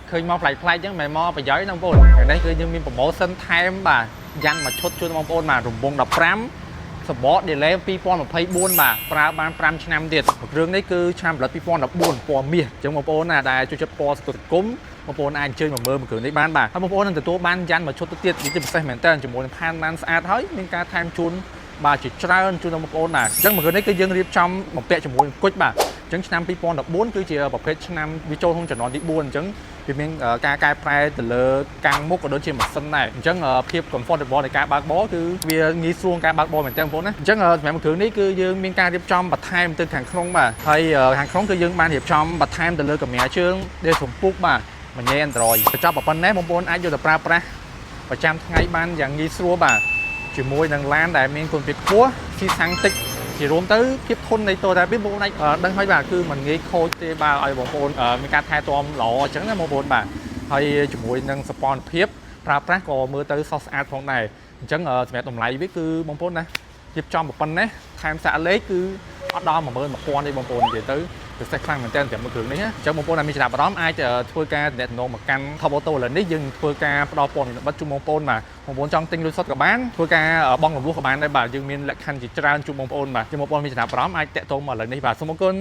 เคยมองផ្លែចឹងមិនមកប្រយោជន៍បងប្អូននេះគឺយើងមានប្រម៉ូសិនថែមបាទយ៉ាងមកឈុតជួយបងប្អូនបាទរង្វង់15សបក delay 2024បាទប្រើបាន5ឆ្នាំទៀតគ្រឿងនេះគឺឆ្នាំផលិត2014ពណ៌មាសអញ្ចឹងបងប្អូនណាដែលជួយចិត្តពណ៌សង្គមបងប្អូនអាចអញ្ជើញមកមើលគ្រឿងនេះបានបាទហើយបងប្អូននឹងទទួលបានយ៉ាងមកឈុតទៅទៀតវាជាពិសេសមែនតើជាមួយនឹងផានបានស្អាតហើយមានការថែមជូនបាទជាច្រើនជូនដល់បងប្អូនបាទអញ្ចឹងគ្រឿងនេះគឺយើងរៀបចំបំពាក់ជាមួយគុជបាទអញ្ចឹងឆ្នាំ2014គឺជាប្រភេទឆ្នាំវាចូលក្នុងចំនួនទី4អញ្ចឹងវាមានការកែប្រែទៅលើកាំងមុខក៏ដូចជាម៉ាស៊ីនដែរអញ្ចឹងភាព comfortable នៃការបើកបរគឺវាងាយស្រួលការបើកបរមែនតើបងប្អូនណាអញ្ចឹងសម្រាប់គ្រឿងនេះគឺយើងមានការរៀបចំបន្ថែមទៅខាងក្នុងបាទហើយខាងក្នុងគឺយើងបានរៀបចំបន្ថែមទៅលើកាមេរ៉ាជើងដែលសំពុកបាទមួយញ៉េ Android បញ្ចប់ប៉ុណ្ណេះបងប្អូនអាចយកទៅប្រើប្រាស់ប្រចាំថ្ងៃបានយ៉ាងងាយស្រួលបាទជាមួយនឹងឡានដែលមានគុណភាពខ្ពស់ស៊ីសាំងតិចជារួមទៅភាពធន់នៃតូតាពីបងប្អូនអាចដឹងហើយបាទគឺมันងាយខូចទេបាទឲ្យបងប្អូនមានការថែទាំល្អអញ្ចឹងណាបងប្អូនបាទហើយជាមួយនឹងសពនភាពប្រើប្រាស់ក៏មើលទៅសស្អាតផងដែរអញ្ចឹងសម្រាប់តម្លៃវាគឺបងប្អូនណារៀបចំប៉ុណ្ណេះថែមសាក់លេខគឺអត់ដល់11000ទេបងប្អូននិយាយទៅពិសេសខ្លាំងមែនតើសម្រាប់គ្រឿងនេះអញ្ចឹងបងប្អូនដែលមានចំណាប់អារម្មណ៍អាចធ្វើការតំណងមកកាន់ Top Auto ឥឡូវនេះយើងធ្វើការផ្ដល់ព័ត៌មានប័ណ្ណជូនបងប្អូនបាទបងប្អូនចង់ទិញលុយសុទ្ធក៏បានធ្វើការបង់រំលោះក៏បានដែរបាទយើងមានលក្ខខណ្ឌជាច្រើនជូនបងប្អូនបាទជាបងប្អូនមានចំណាប់អារម្មណ៍អាចតាក់ទងមកឥឡូវនេះបាទសូមអរគុណ